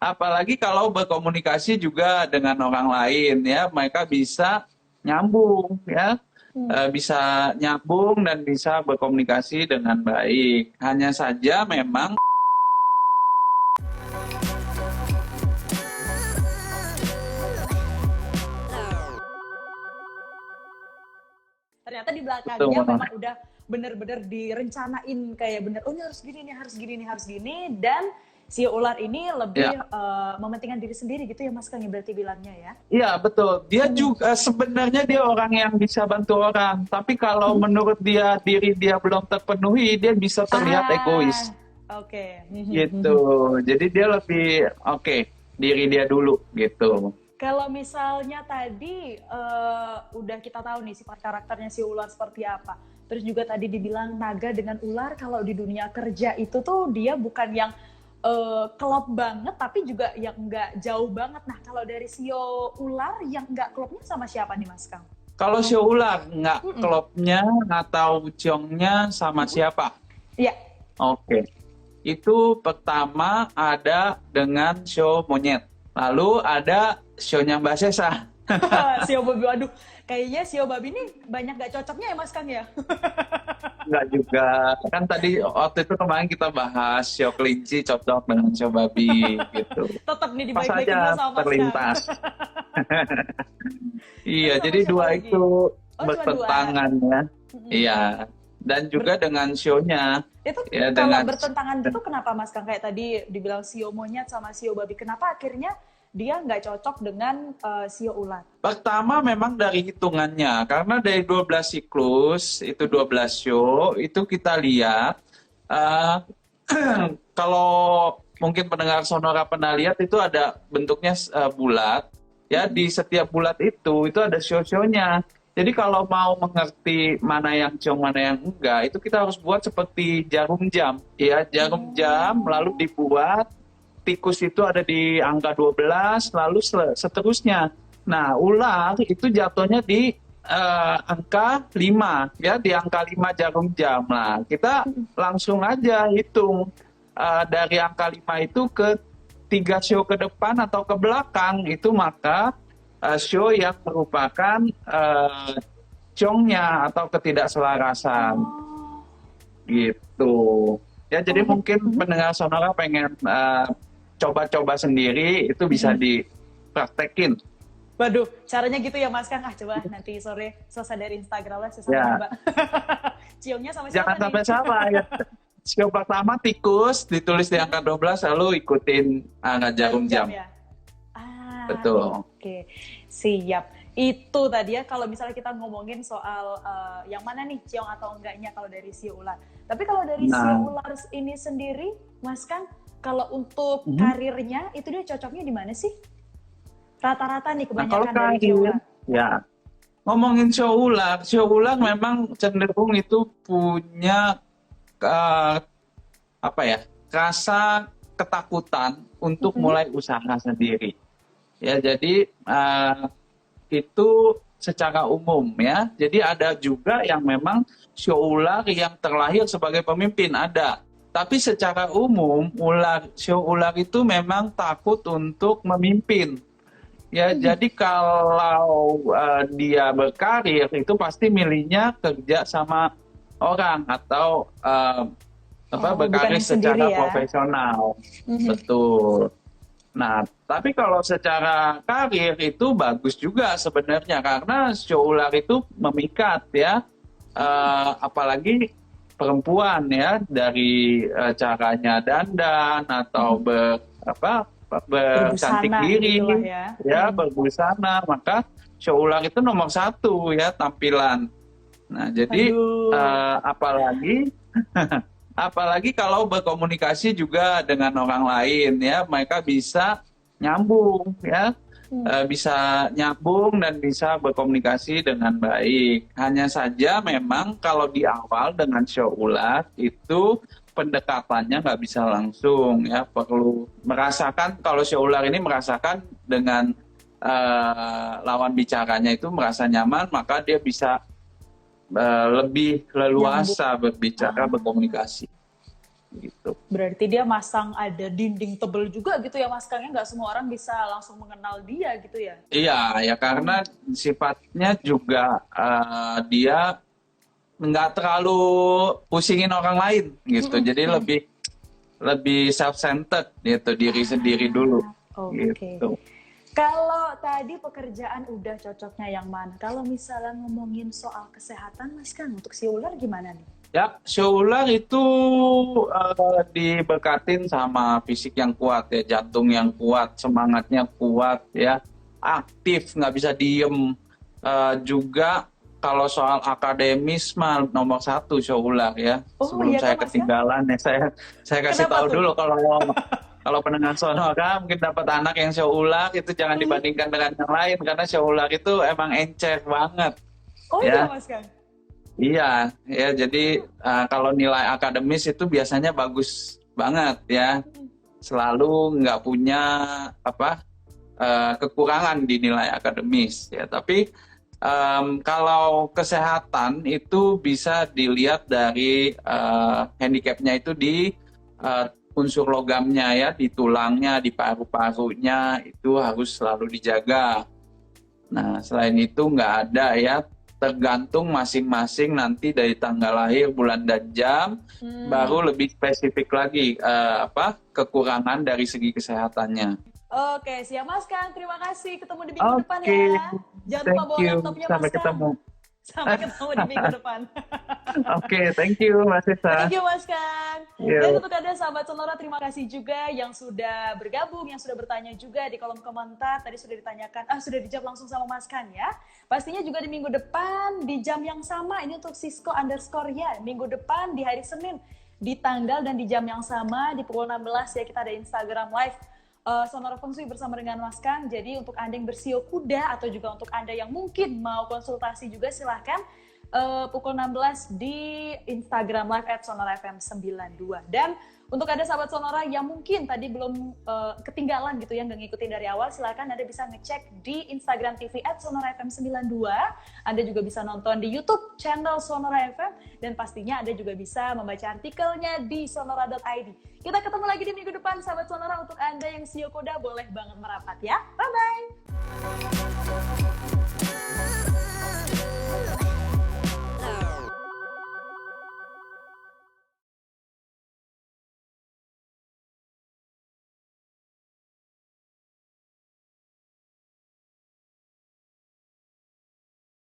Apalagi kalau berkomunikasi juga dengan orang lain ya, mereka bisa nyambung ya. Bisa nyambung dan bisa berkomunikasi dengan baik. Hanya saja memang Ternyata di belakangnya betul. memang udah bener-bener direncanain kayak bener, oh ini harus gini nih, harus gini nih, harus gini. Dan si ular ini lebih Ya, mementingkan diri sendiri gitu ya Mas Kang, ya berarti bilangnya ya. iya betul. Dia juga sebenarnya dia orang yang bisa bantu orang, tapi kalau menurut dia diri dia belum terpenuhi, dia bisa terlihat egois Oke. gitu. Jadi dia lebih oke, diri dia dulu gitu. Kalau misalnya tadi udah kita tahu nih sifat karakternya si ular seperti apa. Terus juga tadi dibilang naga dengan ular kalau di dunia kerja itu tuh dia bukan yang klop banget tapi juga yang nggak jauh banget. Nah kalau dari sio ular yang nggak klopnya sama siapa nih Mas Kang? Kalau sio ular nggak klopnya atau ciongnya sama siapa? Iya. Oke. Itu pertama ada dengan sio monyet. Lalu ada sionya Mbak Sesa. Sio babi, waduh, kayaknya sio babi ini banyak gak cocoknya ya Mas Kang ya? Enggak juga. Kan tadi waktu itu kemarin kita bahas sio kelinci cocok dengan sio babi gitu. Tetap nih Pas dibaik-baikin dulu aja sama Mas Kang. terlintas. Iya, Terus sama jadi siapa dua lagi? itu Oh cuma dua. bertentangan ya. Iya. Dan juga dengan sionya. Itu Ya kalau dengan bertentangan gitu kenapa Mas Kang? Kayak tadi dibilang sio monyet sama sio babi. Kenapa akhirnya dia nggak cocok dengan sio ular? pertama memang dari hitungannya. Karena dari 12 siklus, itu 12 show, itu kita lihat eh, kalau mungkin pendengar sonora pernah lihat itu ada bentuknya bulat. Ya, di setiap bulat itu ada show-show-nya. Jadi kalau mau mengerti mana yang ciong, mana yang enggak, itu kita harus buat seperti jarum jam. Ya, jarum jam lalu dibuat, tikus itu ada di angka 12, lalu seterusnya. Nah, ular itu jatuhnya di angka 5, ya, di angka 5 jarum jam. Nah, kita langsung aja hitung dari angka 5 itu ke 3 show ke depan atau ke belakang, itu maka show yang merupakan ciongnya atau ketidakselarasan gitu. Ya, jadi mungkin pendengar sonora pengen coba-coba sendiri, itu bisa dipraktekin. Waduh, caranya gitu ya Mas Kang. Coba nanti sore selesai dari Instagram lah, saya Ya. coba. Ciongnya sama siapa Jangan nih? sampai sama ya. Show pertama tikus ditulis di angka 12, lalu ikutin jarum jam. Ya? Betul. Oke, siap. Itu tadi ya kalau misalnya kita ngomongin soal yang mana nih ciong atau enggaknya kalau dari sio ular. Tapi kalau dari sio ular ini sendiri, Mas Kang, kalau untuk karirnya itu dia cocoknya di mana sih? Rata-rata nih kebanyakan kalau dari sio ular. Ya, ngomongin sio ular memang cenderung itu punya rasa ketakutan untuk mulai usaha sendiri. Ya, jadi itu secara umum ya. Jadi ada juga yang memang sio ular yang terlahir sebagai pemimpin, ada. Tapi secara umum sio ular itu memang takut untuk memimpin. Ya, jadi kalau dia berkarir itu pasti milihnya kerja sama orang atau berkarir secara profesional. Betul. Nah, tapi kalau secara karir itu bagus juga sebenarnya karena sio ular itu memikat ya, apalagi perempuan ya, dari caranya dandan atau bercantik diri, ya berbusana, maka sio ular itu nomor 1 ya tampilan. Nah, jadi apalagi kalau berkomunikasi juga dengan orang lain ya, mereka bisa nyambung ya, bisa nyambung dan bisa berkomunikasi dengan baik. Hanya saja memang kalau di awal dengan sio ular itu pendekatannya nggak bisa langsung ya, perlu merasakan, kalau sio ular ini merasakan dengan lawan bicaranya itu merasa nyaman, maka dia bisa lebih leluasa berbicara, berkomunikasi. gitu. Berarti dia masang ada dinding tebel juga gitu ya Mas Kang, ya nggak semua orang bisa langsung mengenal dia gitu ya? Iya, ya karena sifatnya juga dia nggak terlalu pusingin orang lain gitu. Jadi lebih self-centered gitu, diri sendiri dulu Oke. gitu. Kalau tadi pekerjaan udah cocoknya yang mana? Kalau misalnya ngomongin soal kesehatan Mas Kang, untuk si ular gimana nih? Ya, show ular itu diberkatin sama fisik yang kuat ya, jantung yang kuat, semangatnya kuat ya, aktif, nggak bisa diem. Juga kalau soal akademis mah nomor satu show ular ya. Oh Sebelum iya saya kan Mas Kang? ketinggalan ya, saya kasih Kenapa tahu tuh? dulu kalau pendengar sonora mungkin dapat anak yang show ular itu jangan dibandingkan dengan yang lain karena show ular itu emang encer banget Oh iya ya. Mas Kang? Iya, ya jadi kalau nilai akademis itu biasanya bagus banget ya, selalu nggak punya kekurangan di nilai akademis ya. Tapi kalau kesehatan itu bisa dilihat dari handicapnya itu di unsur logamnya ya, di tulangnya, di paru-parunya itu harus selalu dijaga. Nah, selain itu nggak ada ya, tergantung masing-masing nanti dari tanggal lahir, bulan dan jam, baru lebih spesifik lagi kekurangan dari segi kesehatannya. Oke, siap Mas Kang. Terima kasih. Ketemu di minggu depan Oke, ya. Jangan lupa thank bawa you. laptopnya Sampai Mas Kang. ketemu. Sampai ketemu di minggu depan. Oke, thank you, Mas Sisa. Thank you Mas Kang. Yo. Dan untuk Anda sahabat Sonora, terima kasih juga yang sudah bergabung, yang sudah bertanya juga di kolom komentar. Tadi sudah ditanyakan, sudah dijawab langsung sama Mas Kang ya. Pastinya juga di minggu depan di jam yang sama, ini untuk Sisko_ ya. Minggu depan di hari Senin di tanggal dan di jam yang sama di pukul 16 ya, kita ada Instagram Live Sonora Feng Shui bersama dengan Mas Kang. Jadi untuk Anda yang bersio kuda atau juga untuk Anda yang mungkin mau konsultasi juga silahkan pukul 16 di Instagram Live @sonorafm92. Dan untuk ada sahabat Sonora yang mungkin tadi belum ketinggalan gitu ya, nggak ngikutin dari awal, silakan Anda bisa ngecek di Instagram TV @sonorafm92. Anda juga bisa nonton di YouTube channel Sonora FM, dan pastinya Anda juga bisa membaca artikelnya di sonora.id. Kita ketemu lagi di minggu depan sahabat Sonora. Untuk Anda yang sio kuda boleh banget merapat ya. Bye-bye.